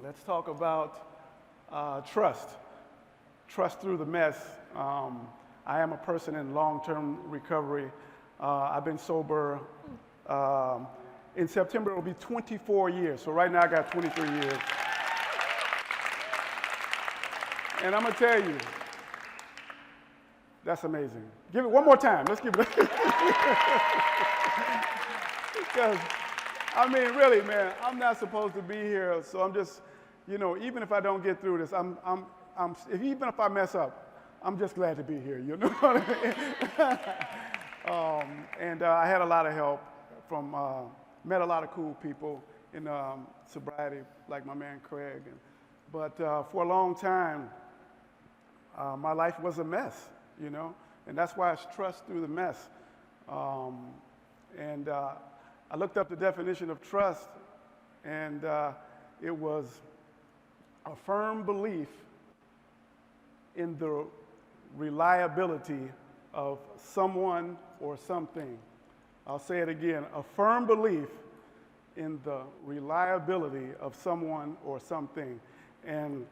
Let's talk about trust. Trust through the mess. I am a person in long-term recovery. I've been sober. Um, in September, it'll be 24 years. So right now, I got 23 years. And I'm going to tell you, that's amazing. Give it one more time. Let's give it. Because, I mean, really, man, I'm not supposed to be here. So I'm just, even if I don't get through this, even if I mess up, I'm just glad to be here. You know what I mean? And I had a lot of help from, met a lot of cool people in sobriety, like my man Craig. But for a long time, my life was a mess, and that's why it's trust through the mess. And I looked up the definition of trust, and it was a firm belief in the reliability of someone or something. I'll say it again, a firm belief in the reliability of someone or something. And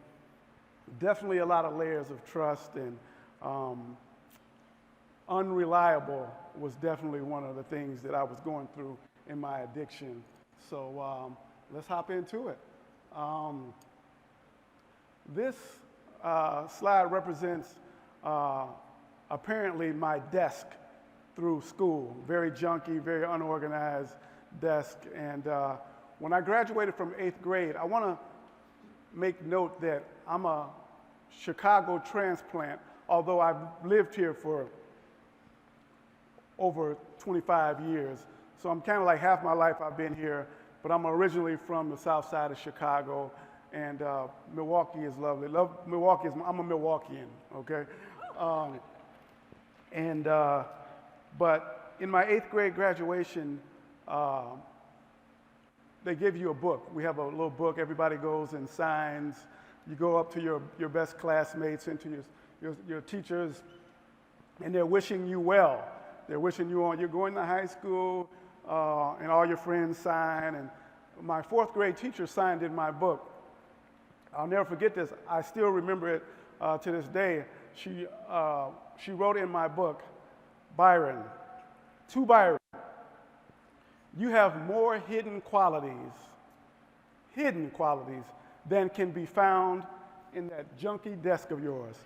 definitely a lot of layers of trust, and unreliable was definitely one of the things that I was going through in my addiction. So let's hop into it. This slide represents apparently my desk through school. Very junky, very unorganized desk. And when I graduated from 8th grade, I want to make note that I'm a Chicago transplant, although I've lived here for over 25 years. So I'm kind of like half my life I've been here, but I'm originally from the south side of Chicago, and Milwaukee is lovely. Milwaukee I'm a Milwaukeean, okay? But in my 8th grade graduation, they give you a book. We have a little book. Everybody goes and signs. You go up to your best classmates and to your teachers, and they're wishing you well. They're wishing you on. You're going to high school, and all your friends sign. And my 4th grade teacher signed in my book. I'll never forget this. I still remember it to this day. She wrote in my book, Byron, to Byron, you have more hidden qualities than can be found in that junky desk of yours.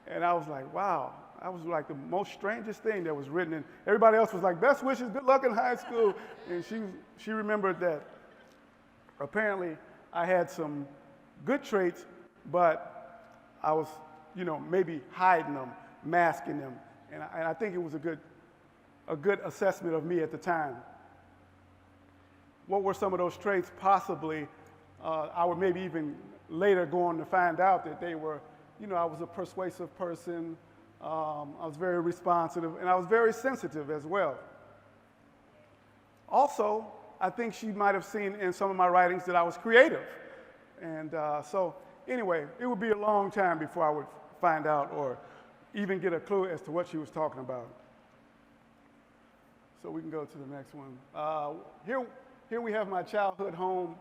And I was like, wow, that was like the most strangest thing that was written. And everybody else was like, best wishes, good luck in high school. And she remembered that apparently I had some good traits, but I was, maybe hiding them, masking them. And I think it was a good assessment of me at the time. What were some of those traits? Possibly, I would maybe even later go on to find out that they were, I was a persuasive person, I was very responsive, and I was very sensitive as well. Also, I think she might have seen in some of my writings that I was creative. And so anyway, it would be a long time before I would find out or even get a clue as to what she was talking about. So we can go to the next one. Here we have my childhood home.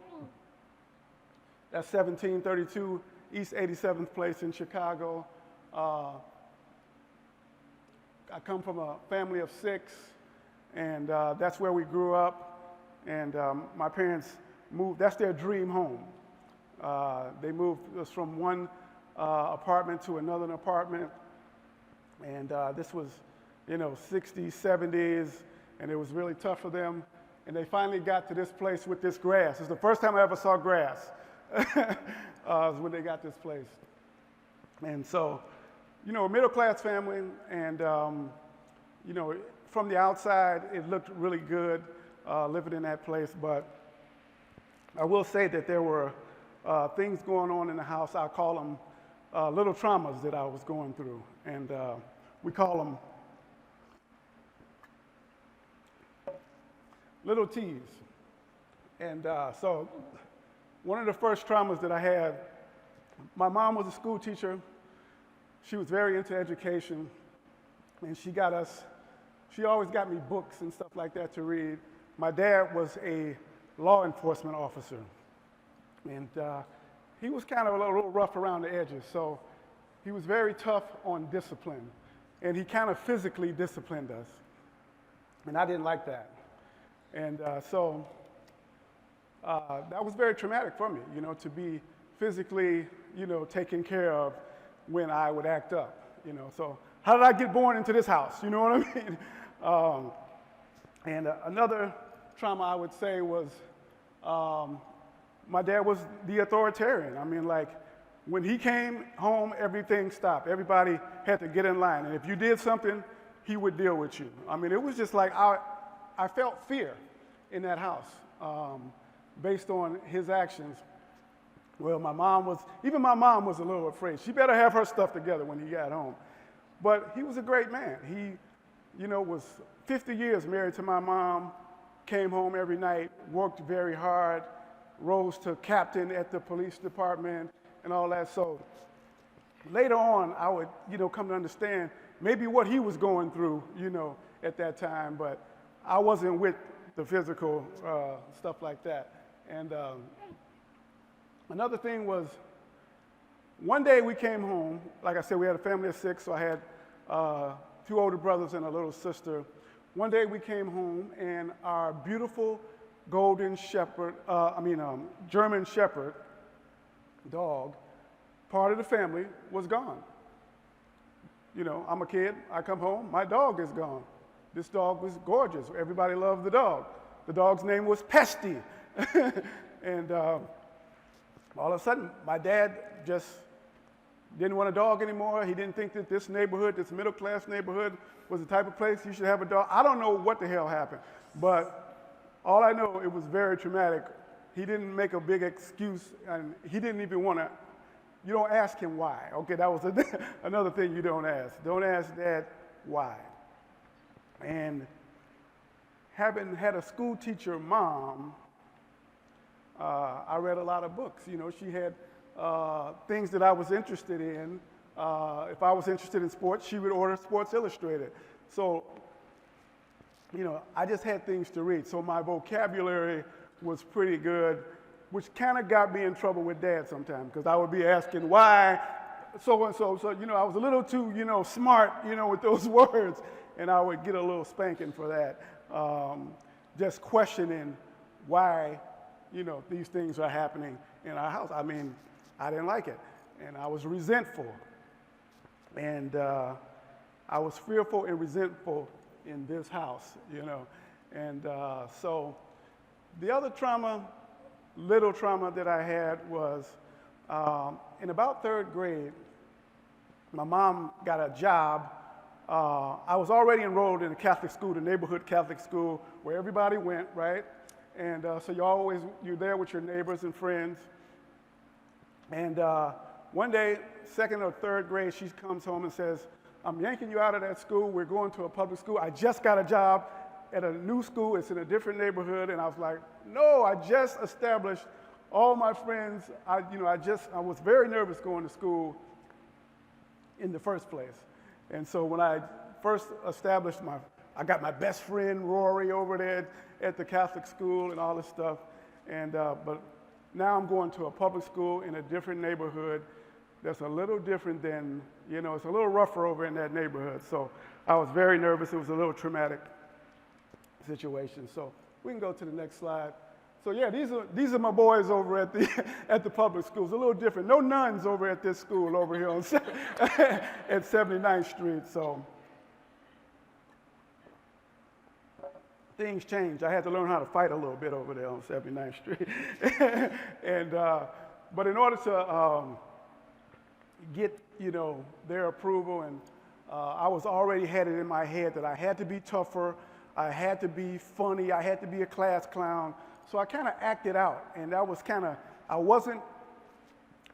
That's 1732 East 87th Place in Chicago. I come from a family of 6, and that's where we grew up. And my parents moved, that's their dream home. They moved us from one apartment to another apartment. And this was, 60s, 70s, and it was really tough for them. And they finally got to this place with this grass. It's the first time I ever saw grass, was when they got this place. And so, a middle-class family, and, from the outside, it looked really good living in that place. But I will say that there were things going on in the house. I call them little traumas that I was going through. And we call them little T's. And so one of the first traumas that I had, my mom was a school teacher. She was very into education, and she always got me books and stuff like that to read. My dad was a law enforcement officer. And he was kind of a little rough around the edges, so he was very tough on discipline. And he kind of physically disciplined us. And I didn't like that. And so that was very traumatic for me, to be physically, taken care of when I would act up, So how did I get born into this house? You know what I mean? And another trauma I would say was my dad was the authoritarian. I mean, like, when he came home, everything stopped. Everybody had to get in line. And if you did something, he would deal with you. I mean, it was just like I felt fear in that house based on his actions. Well, my mom was a little afraid. She better have her stuff together when he got home. But he was a great man. He, was 50 years married to my mom, came home every night, worked very hard, rose to captain at the police department and all that. So later on, I would, come to understand maybe what he was going through, at that time, but I wasn't with the physical stuff like that. And another thing was, one day we came home. Like I said, we had a family of 6, so I had 2 older brothers and a little sister. One day we came home, and our beautiful golden shepherd, German shepherd dog, part of the family, was gone. I'm a kid, I come home, my dog is gone. This dog was gorgeous. Everybody loved the dog. The dog's name was Pesty. And all of a sudden, my dad just didn't want a dog anymore. He didn't think that this neighborhood, this middle-class neighborhood, was the type of place you should have a dog. I don't know what the hell happened, but all I know, it was very traumatic. He didn't make a big excuse, and he didn't even want to. You don't ask him why. Okay, that was another thing you don't ask. Don't ask Dad why. And having had a school teacher mom, I read a lot of books. She had things that I was interested in. If I was interested in sports, she would order Sports Illustrated. So, I just had things to read. So my vocabulary was pretty good, which kind of got me in trouble with Dad sometimes, because I would be asking why so-and-so. So, I was a little too, smart, with those words, and I would get a little spanking for that, just questioning why, these things are happening in our house. I mean, I didn't like it, and I was resentful, and I was fearful and resentful in this house, and so the other little trauma that I had was in about 3rd grade, my mom got a job. I was already enrolled in a Catholic school, the neighborhood Catholic school, where everybody went, right? And so you're there with your neighbors and friends. And one day, 2nd or 3rd grade, she comes home and says, I'm yanking you out of that school. We're going to a public school. I just got a job at a new school. It's in a different neighborhood. And I was like, no, I just established all my friends. I was very nervous going to school in the first place. And so when I first established I got my best friend, Rory, over there at the Catholic school and all this stuff. And, but now I'm going to a public school in a different neighborhood that's a little different than, it's a little rougher over in that neighborhood. So I was very nervous. It was a little traumatic situation. So we can go to the next slide. So yeah, these are my boys over at the public schools. A little different. No nuns over at this school over here on at 79th Street. So things changed. I had to learn how to fight a little bit over there on 79th Street. And but in order to get their approval, and I was already had it in my head that I had to be tougher, I had to be funny, I had to be a class clown. So I kind of acted out, and that was kind of,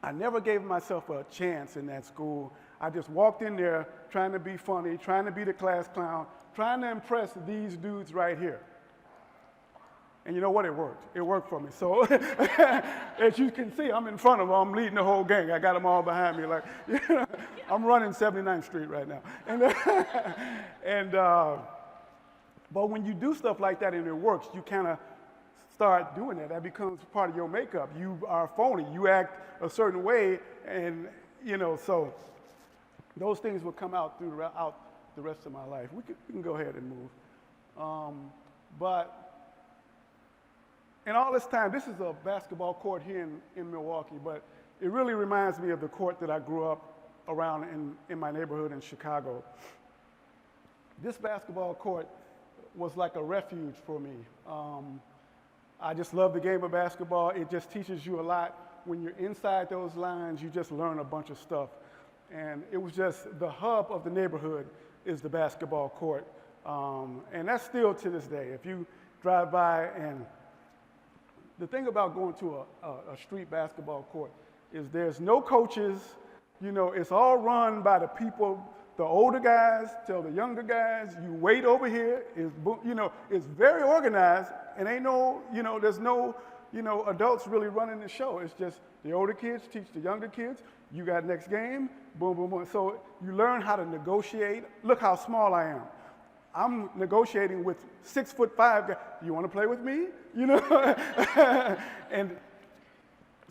I never gave myself a chance in that school. I just walked in there trying to be funny, trying to be the class clown, trying to impress these dudes right here. And you know what? It worked. It worked for me. So as you can see, I'm in front of them. I'm leading the whole gang. I got them all behind me. Like, I'm running 79th Street right now. And but when you do stuff like that and it works, you kind of start doing that, that becomes part of your makeup. You are phony. You act a certain way, and so those things will come out throughout the rest of my life. We can go ahead and move. But in all this time, this is a basketball court here in Milwaukee, but it really reminds me of the court that I grew up around in my neighborhood in Chicago. This basketball court was like a refuge for me. I just love the game of basketball. It just teaches you a lot. When you're inside those lines, you just learn a bunch of stuff. And it was just the hub of the neighborhood is the basketball court. And that's still to this day. If you drive by, and the thing about going to a street basketball court is there's no coaches. It's all run by the people. The older guys tell the younger guys, you wait over here. It's very organized, and ain't no, there's no, adults really running the show. It's just the older kids teach the younger kids. You got next game, boom, boom, boom. So you learn how to negotiate. Look how small I am. I'm negotiating with 6'5" guys. You want to play with me? And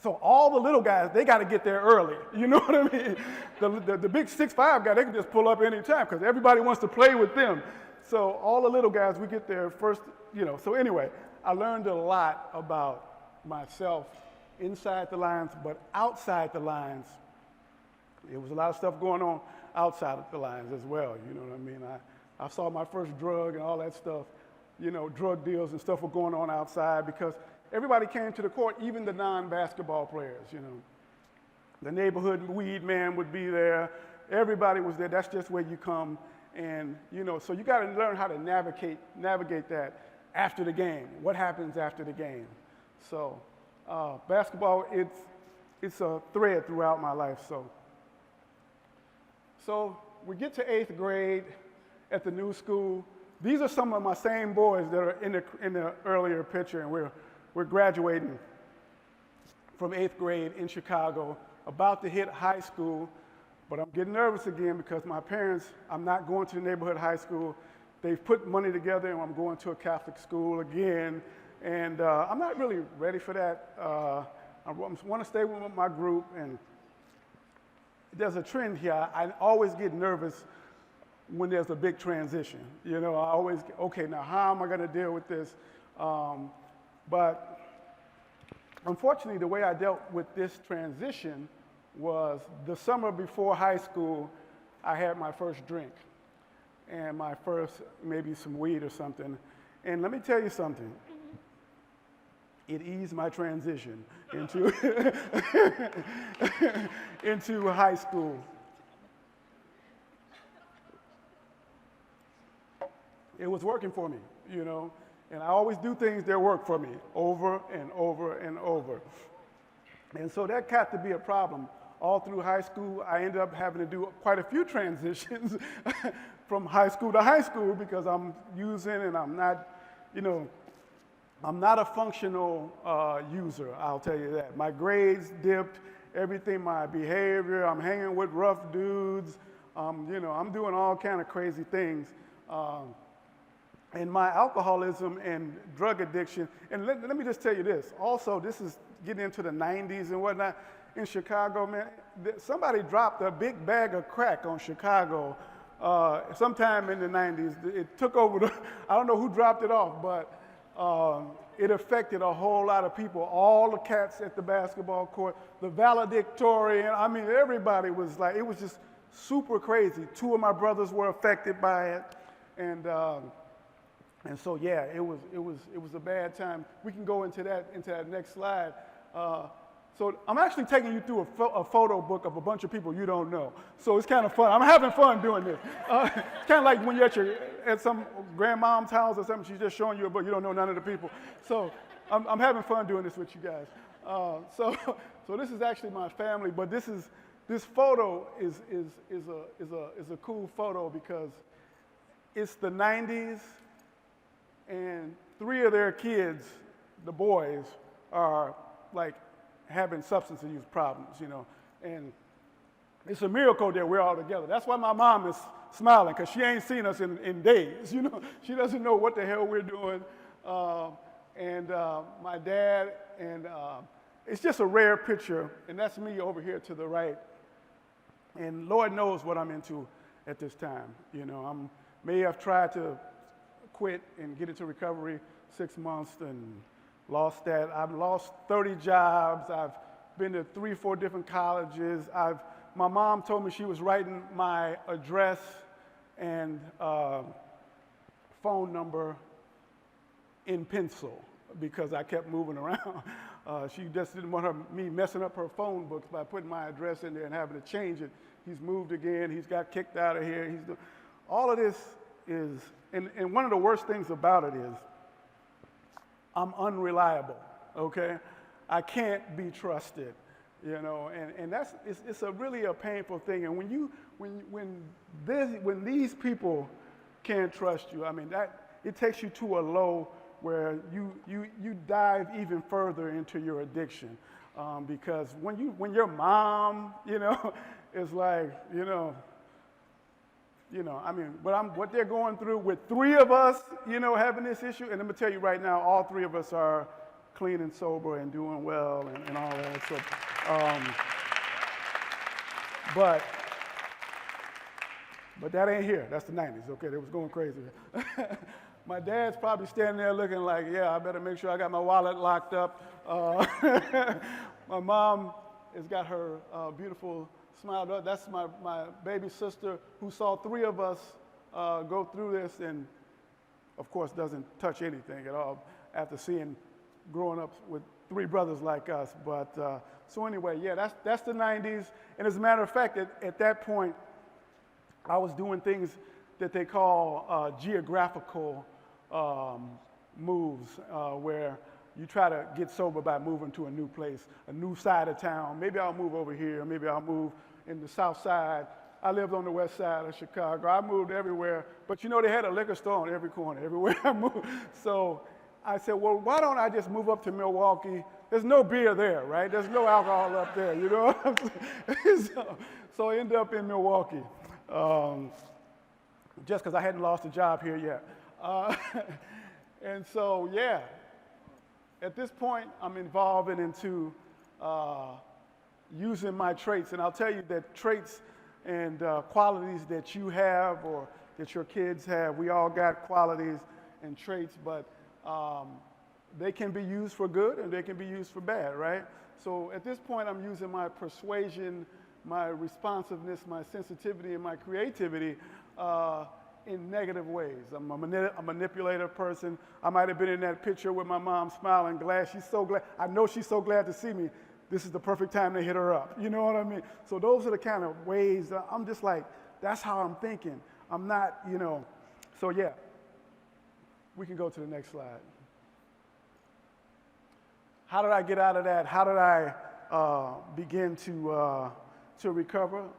so all the little guys, they got to get there early. You know what I mean? The big 6'5" guy, they can just pull up any time because everybody wants to play with them. So all the little guys, we get there first, So anyway, I learned a lot about myself inside the lines, but outside the lines, there was a lot of stuff going on outside of the lines as well. You know what I mean? I saw my first drug and all that stuff. Drug deals and stuff were going on outside because everybody came to the court, even the non-basketball players, The neighborhood weed man would be there. Everybody was there. That's just where you come. And, so you got to learn how to navigate that after the game. What happens after the game? So basketball, it's a thread throughout my life. So we get to 8th grade at the new school. These are some of my same boys that are in the earlier picture, and we're graduating from 8th grade in Chicago, about to hit high school, but I'm getting nervous again because my parents, I'm not going to the neighborhood high school. They've put money together, and I'm going to a Catholic school again, and I'm not really ready for that. I want to stay with my group, and there's a trend here. I always get nervous when there's a big transition. I always, okay, now how am I going to deal with this? But unfortunately, the way I dealt with this transition was the summer before high school, I had my first drink and my first maybe some weed or something. And let me tell you something. It eased my transition into, into high school. It was working for me, and I always do things that work for me over and over and over. And so that got to be a problem. All through high school, I ended up having to do quite a few transitions from high school to high school because I'm using and I'm not, I'm not a functional user, I'll tell you that. My grades dipped, everything, my behavior, I'm hanging with rough dudes, I'm doing all kind of crazy things. And my alcoholism and drug addiction, and let me just tell you this, also this is getting into the 90s and whatnot, in Chicago, man, somebody dropped a big bag of crack on Chicago sometime in the 90s. It took over, I don't know who dropped it off, but it affected a whole lot of people, all the cats at the basketball court, the valedictorian, I mean, everybody was like, it was just super crazy. 2 of my brothers were affected by it, and so yeah, it was a bad time. We can go into that next slide. So I'm actually taking you through a photo book of a bunch of people you don't know. So it's kind of fun. I'm having fun doing this. It's kind of like when you're at some grandmom's house or something, she's just showing you a book. You don't know none of the people. So I'm having fun doing this with you guys. So this is actually my family, but this photo is a cool photo because it's the 90s, and 3 of their kids, the boys, are like having substance use problems, and it's a miracle that we're all together. That's why my mom is smiling, because she ain't seen us in days, She doesn't know what the hell we're doing. and my dad, and it's just a rare picture, and that's me over here to the right. And Lord knows what I'm into at this time. You know, I may have tried to quit and get into recovery 6 months and lost that. I've lost 30 jobs. I've been to 3 or 4 different colleges. My mom told me she was writing my address and phone number in pencil because I kept moving around. She just didn't want me messing up her phone books by putting my address in there and having to change it. He's moved again. He's got kicked out of here. All of this is, and one of the worst things about it is I'm unreliable, okay? I can't be trusted, you know, and it's really a painful thing. And when these people can't trust you, I mean, it takes you to a low where you dive even further into your addiction, because when your mom, you know, is like, you know, I mean, what they're going through with 3 of us, you know, having this issue, and I'm gonna tell you right now, all 3 of us are clean and sober and doing well and all that. So, but that ain't here. That's the 90s. Okay, they was going crazy. My dad's probably standing there looking like, yeah, I better make sure I got my wallet locked up. My mom has got her beautiful smile. That's my baby sister who saw 3 of us go through this and, of course, doesn't touch anything at all after growing up with 3 brothers like us. But so anyway, yeah, that's the 90s. And as a matter of fact, at that point, I was doing things that they call geographical moves, where you try to get sober by moving to a new place, a new side of town. Maybe I'll move over here. Maybe I'll move in the south side. I lived on the west side of Chicago. I moved everywhere. But you know, they had a liquor store on every corner, everywhere I moved. So I said, well, why don't I just move up to Milwaukee? There's no beer there, right? There's no alcohol up there, you know what I'm saying? So I ended up in Milwaukee, just because I hadn't lost a job here yet. And so, yeah, at this point, I'm evolving into using my traits. And I'll tell you that traits and qualities that you have or that your kids have, we all got qualities and traits, but they can be used for good and they can be used for bad, right? So at this point, I'm using my persuasion, my responsiveness, my sensitivity, and my creativity in negative ways. I'm a manipulative person. I might have been in that picture with my mom smiling, glad. She's so glad. I know she's so glad to see me. This is the perfect time to hit her up. You know what I mean? So those are the kind of ways that I'm just like, that's how I'm thinking. I'm not, you know. So yeah, we can go to the next slide. How did I get out of that? How did I begin to recover?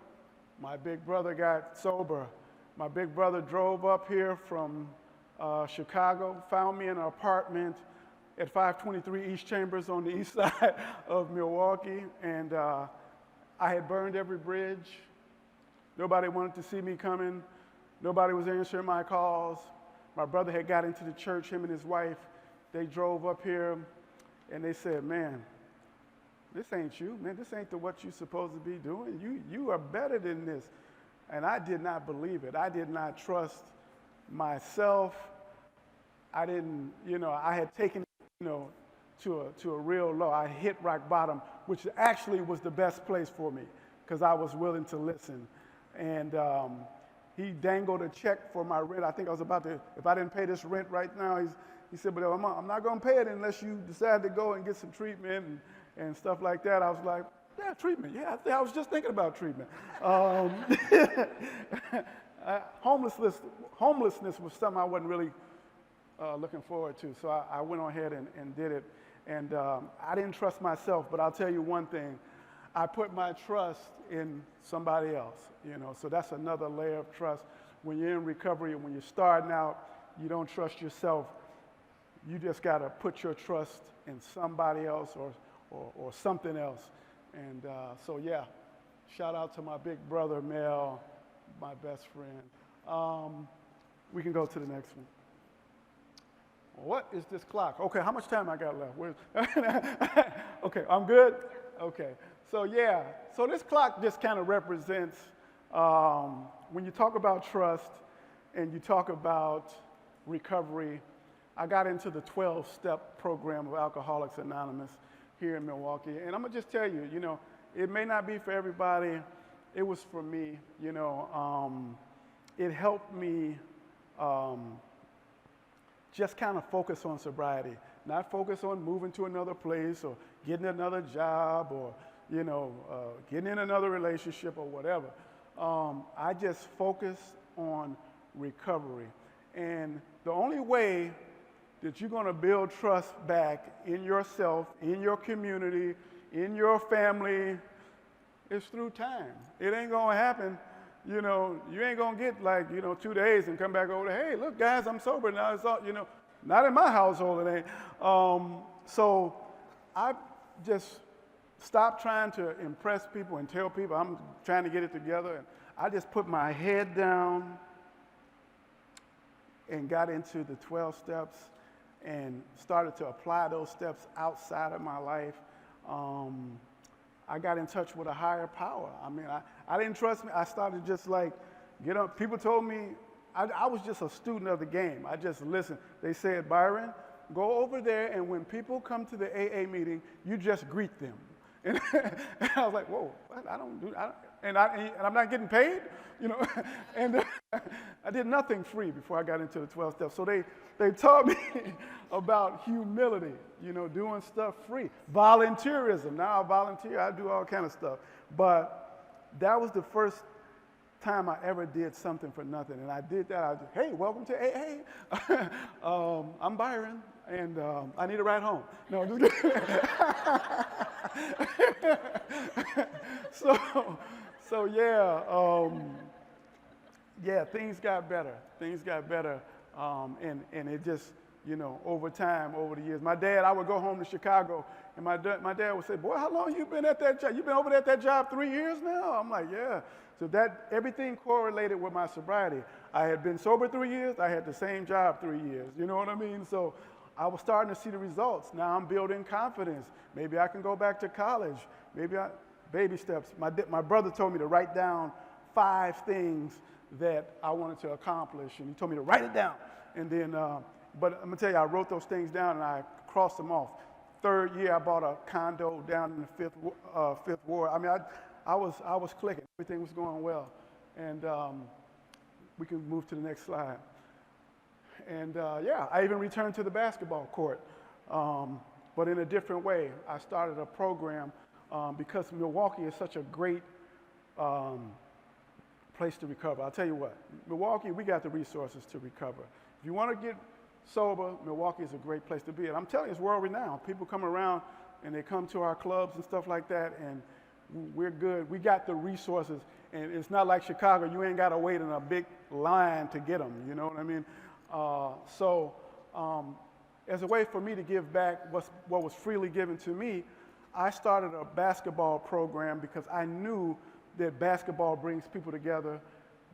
My big brother got sober. My big brother drove up here from Chicago, found me in an apartment at 523 East Chambers on the east side of Milwaukee, and I had burned every bridge. Nobody wanted to see me coming. Nobody was answering my calls. My brother had got into the church, him and his wife. They drove up here, and they said, man, this ain't you, man. This ain't what you're supposed to be doing. You are better than this. And I did not believe it. I did not trust myself. I didn't, you know, I had taken, you know, to a real low. I hit rock bottom, which actually was the best place for me because I was willing to listen. And he dangled a check for my rent. I think I was about to, if I didn't pay this rent right now, he said, but I'm not going to pay it unless you decide to go and get some treatment and stuff like that. I was like, yeah, treatment. Yeah, I was just thinking about treatment. Homelessness was something I wasn't really looking forward to. So I went on ahead and did it. And I didn't trust myself, but I'll tell you one thing. I put my trust in somebody else, you know. So that's another layer of trust. When you're in recovery and when you're starting out, you don't trust yourself. You just got to put your trust in somebody else or something else. And so, yeah, shout out to my big brother, Mel, my best friend. We can go to the next one. What is this clock? Okay, how much time I got left? Okay, I'm good? Okay. So yeah, so this clock just kind of represents, when you talk about trust and you talk about recovery, I got into the 12-step program of Alcoholics Anonymous here in Milwaukee. And I'm gonna just tell you, it may not be for everybody. It was for me, it helped me just kind of focus on sobriety, not focus on moving to another place or getting another job or, getting in another relationship or whatever. I just focused on recovery. And the only way that you're going to build trust back in yourself, in your community, in your family, is through time. It ain't going to happen. You ain't going to get like, 2 days and come back over, hey, look, guys, I'm sober now. It's all, not in my household, it ain't. So I just stopped trying to impress people and tell people I'm trying to get it together. And I just put my head down and got into the 12 steps and started to apply those steps outside of my life. I got in touch with a higher power. I mean, I didn't trust me. I started just like, get up. People told me, I was just a student of the game. I just listened. They said, Byron, go over there, and when people come to the AA meeting, you just greet them. And I was like, whoa, what? And I'm not getting paid, And I did nothing free before I got into the 12 steps. So they taught me about humility, doing stuff free. Volunteerism. Now I volunteer. I do all kind of stuff. But that was the first time I ever did something for nothing. And I did that. I was, hey, welcome to AA. I'm Byron, and I need a ride home. No, I'm just kidding. So yeah, things got better. Things got better, and it just, over time, over the years. My dad, I would go home to Chicago, and my dad would say, boy, how long you been at that job? You been over there at that job 3 years now? I'm like, yeah. So that, everything correlated with my sobriety. I had been sober 3 years. I had the same job 3 years. You know what I mean? So I was starting to see the results. Now I'm building confidence. Maybe I can go back to college. Baby steps. My brother told me to write down 5 things that I wanted to accomplish, and he told me to write it down. And then, but I'm gonna tell you, I wrote those things down and I crossed them off. 3rd year, I bought a condo down in the fifth ward. I mean, I was clicking. Everything was going well, and we can move to the next slide. And yeah, I even returned to the basketball court, but in a different way. I started a program because Milwaukee is such a great place to recover. I'll tell you what, Milwaukee, we got the resources to recover. If you want to get sober, Milwaukee is a great place to be. And I'm telling you, it's world-renowned. People come around and they come to our clubs and stuff like that, and we're good. We got the resources, and it's not like Chicago. You ain't got to wait in a big line to get them, you know what I mean? As a way for me to give back what was freely given to me, I started a basketball program because I knew that basketball brings people together.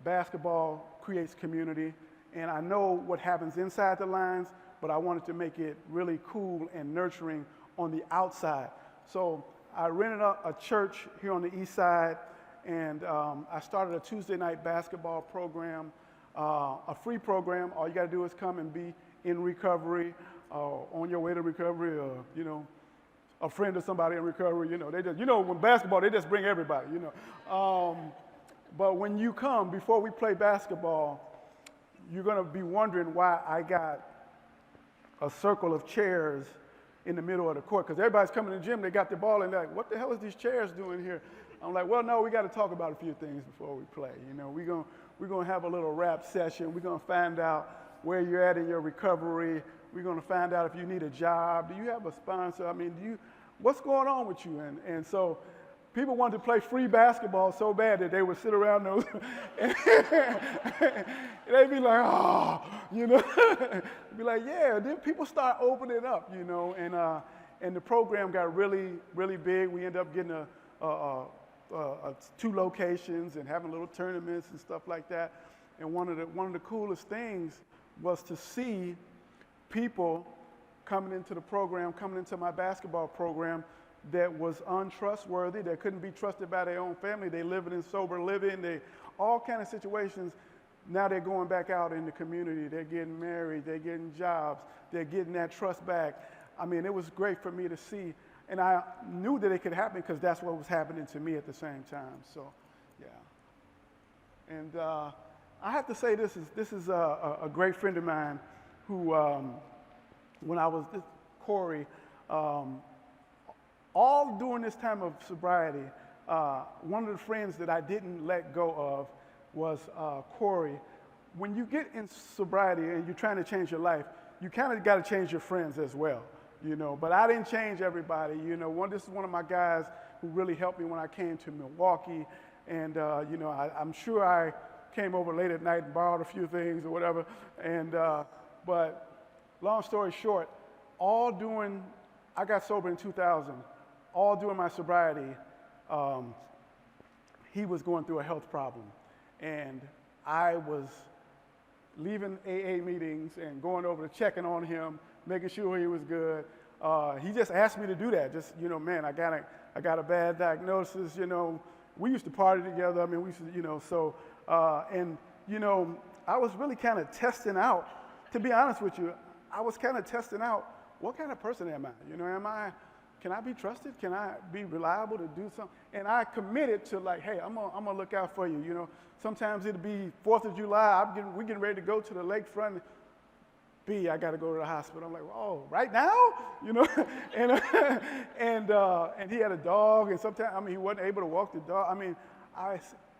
Basketball creates community, and I know what happens inside the lines, but I wanted to make it really cool and nurturing on the outside. So I rented a church here on the east side, and I started a Tuesday night basketball program, a free program. All you got to do is come and be in recovery, on your way to recovery, or, a friend of somebody in recovery. They just, when basketball, they just bring everybody, But when you come, before we play basketball, you're going to be wondering why I got a circle of chairs in the middle of the court, because everybody's coming to the gym, they got the ball, and they're like, what the hell is these chairs doing here? I'm like, well, no, we got to talk about a few things before we play. We're going to have a little rap session. We're going to find out where you're at in your recovery. We're going to find out if you need a job. Do you have a sponsor? I mean, what's going on with you? And so people wanted to play free basketball so bad that they would sit around those, and they'd be like, oh, be like, yeah. Then people start opening up, and the program got really, really big. We ended up getting 2 locations and having little tournaments and stuff like that. And one of the coolest things was to see people coming into the program, coming into my basketball program that was untrustworthy, that couldn't be trusted by their own family. They living in sober living, all kind of situations. Now they're going back out in the community. They're getting married. They're getting jobs. They're getting that trust back. I mean, it was great for me to see. And I knew that it could happen because that's what was happening to me at the same time. So, yeah. And I have to say this is a great friend of mine who, when I was, Corey, all during this time of sobriety, one of the friends that I didn't let go of was Corey. When you get in sobriety and you're trying to change your life, you kind of got to change your friends as well, you know. But I didn't change everybody, you know. This is one of my guys who really helped me when I came to Milwaukee, and you know, I'm sure I came over late at night and borrowed a few things or whatever. And but long story short, I got sober in 2000. All during my sobriety, he was going through a health problem. And I was leaving AA meetings and going over to checking on him, making sure he was good. He just asked me to do that. Just, you know, man, I got a bad diagnosis, you know. We used to party together. I mean, we used to, you know, so, and, you know, I was really kind of testing out, to be honest with you, I was kind of testing out, what kind of person am I? You know, can I be trusted? Can I be reliable to do something? And I committed to like, hey, I'm gonna look out for you. You know, sometimes it'll be 4th of July. We're getting ready to go to the lakefront. I got to go to the hospital. I'm like, oh, right now? You know, and he had a dog, and sometimes, I mean, he wasn't able to walk the dog. I mean,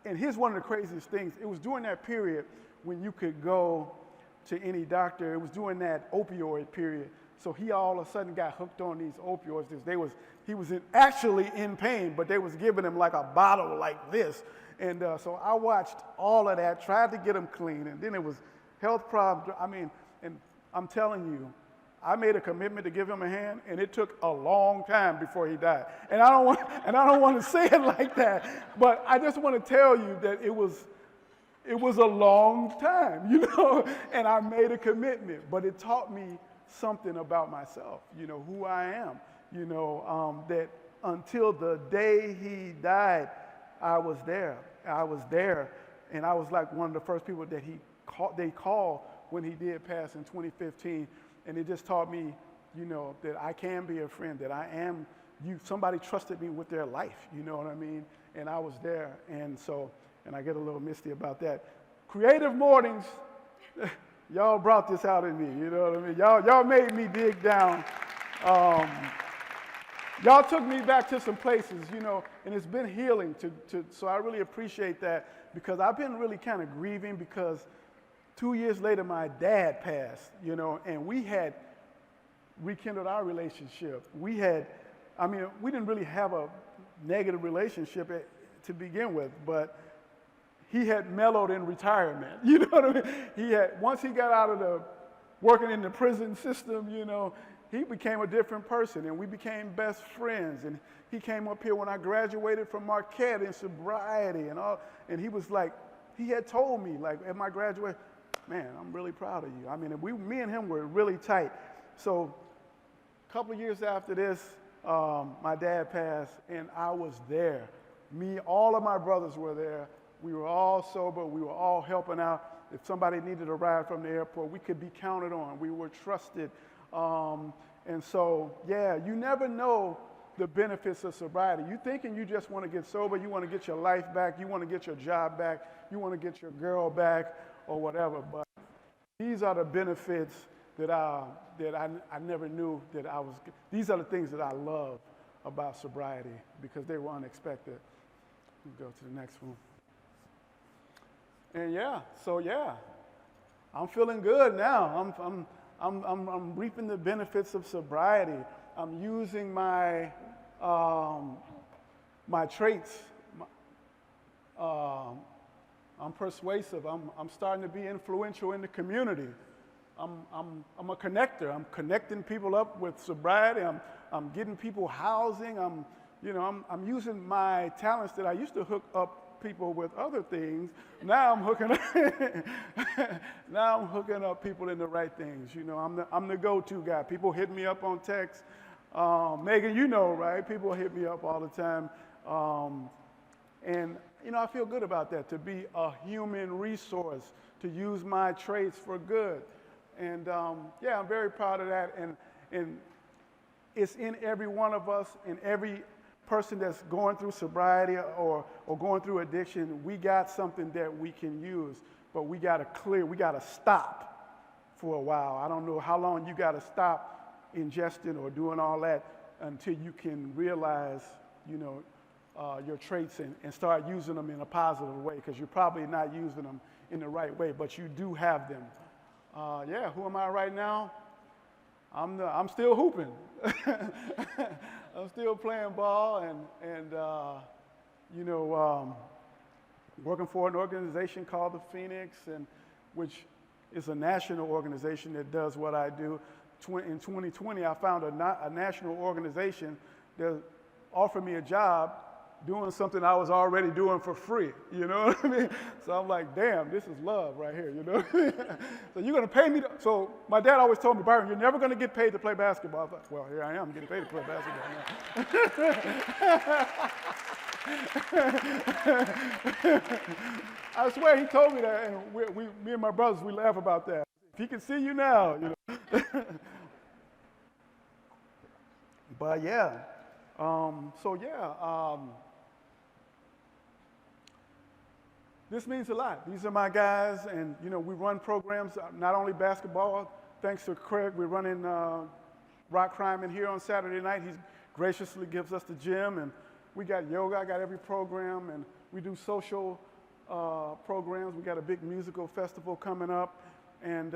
and here's one of the craziest things. It was during that period when you could go to any doctor. It was during that opioid period. So he all of a sudden got hooked on these opioids. He was actually in pain, but they was giving him like a bottle like this. And so I watched all of that, tried to get him clean, and then it was health problems. I mean, and I'm telling you, I made a commitment to give him a hand, and it took a long time before he died. And I don't want to say it like that, but I just want to tell you that it was a long time, you know, and I made a commitment, but it taught me something about myself, you know, who I am, you know, that until the day he died, I was there, and I was like one of the first people that they called when he did pass in 2015, and it just taught me, you know, that I can be a friend, that I am, somebody trusted me with their life, you know what I mean, and I was there, and I get a little misty about that. Creative Mornings, y'all brought this out in me, you know what I mean? Y'all made me dig down. Y'all took me back to some places, you know, and it's been healing. So I really appreciate that, because I've been really kind of grieving because 2 years later my dad passed, you know, and we had rekindled our relationship. We didn't really have a negative relationship to begin with, but he had mellowed in retirement, you know what I mean? Once he got out of working in the prison system, you know, he became a different person, and we became best friends. And he came up here when I graduated from Marquette in sobriety and all, and he was like, he had told me, like, at my graduation, man, I'm really proud of you. I mean, me and him were really tight. So a couple of years after this, my dad passed, and I was there. All of my brothers were there. We were all sober. We were all helping out. If somebody needed a ride from the airport, we could be counted on. We were trusted. And so, yeah, you never know the benefits of sobriety. You thinking you just want to get sober, you want to get your life back, you want to get your job back, you want to get your girl back or whatever. But these are the benefits that I never knew that I was. These are the things that I love about sobriety because they were unexpected. Go to the next one. And I'm feeling good now. I'm reaping the benefits of sobriety. I'm using my traits. I'm persuasive. I'm starting to be influential in the community. I'm a connector. I'm connecting people up with sobriety. I'm getting people housing. I'm using my talents that I used to hook up people with other things. Now I'm hooking up, now I'm hooking up people in the right things. You know, I'm the go-to guy. People hit me up on text. Megan, you know, right? People hit me up all the time. And, you know, I feel good about that, to be a human resource, to use my traits for good. And, yeah, I'm very proud of that. And it's in every one of us, in every person that's going through sobriety or going through addiction. We got something that we can use, but we got to stop for a while. I don't know how long you got to stop ingesting or doing all that until you can realize, you know, your traits and start using them in a positive way, because you're probably not using them in the right way, but you do have them. Yeah, who am I right now? I'm still hooping. I'm still playing ball and you know, working for an organization called the Phoenix, and which is a national organization that does what I do. In 2020, I found a national organization that offered me a job doing something I was already doing for free, you know what I mean? So I'm like, damn, this is love right here, you know? So you're gonna pay me so my dad always told me, Byron, you're never gonna get paid to play basketball. I was like, well, here I am getting paid to play basketball now. I swear he told me that, and me and my brothers, we laugh about that. If he can see you now, you know. But yeah, so yeah, this means a lot. These are my guys, and you know, we run programs, not only basketball. Thanks to Craig, we're running rock climbing here on Saturday night. He graciously gives us the gym, and we got yoga. I got every program, and we do social programs. We got a big musical festival coming up, and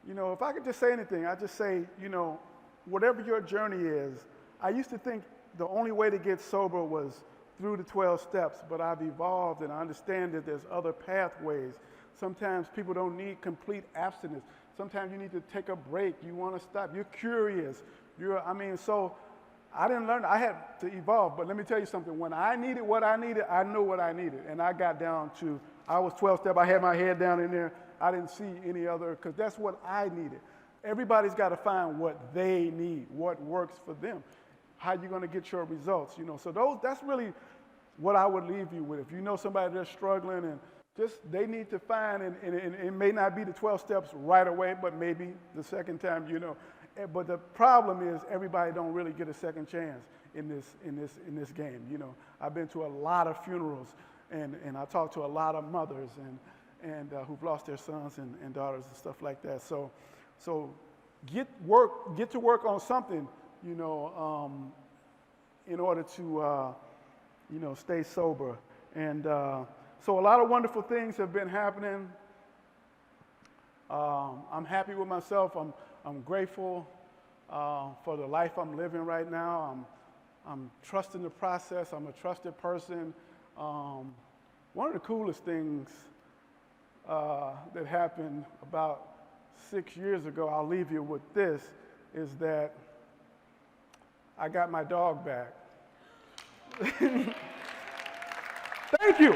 you know, if I could just say anything, I'd just say, you know, whatever your journey is, I used to think the only way to get sober was through the 12 steps, but I've evolved and I understand that there's other pathways. Sometimes people don't need complete abstinence. Sometimes you need to take a break. You want to stop. You're curious. So I didn't learn. I had to evolve, but let me tell you something. When I needed what I needed, I knew what I needed, and I got down to, I was 12 step. I had my head down in there. I didn't see any other, because that's what I needed. Everybody's got to find what they need, what works for them, how you're going to get your results, you know. So that's really what I would leave you with. If you know somebody that's struggling, and just they need to find, and it may not be the 12 steps right away, but maybe the second time, you know. But the problem is everybody don't really get a second chance in this game, you know. I've been to a lot of funerals, and I talked to a lot of mothers and who've lost their sons and daughters and stuff like that. So get to work on something, you know, in order to, you know, stay sober. And so a lot of wonderful things have been happening. I'm happy with myself. I'm grateful for the life I'm living right now. I'm trusting the process. I'm a trusted person. One of the coolest things that happened about 6 years ago, I'll leave you with this, is that I got my dog back. Thank you.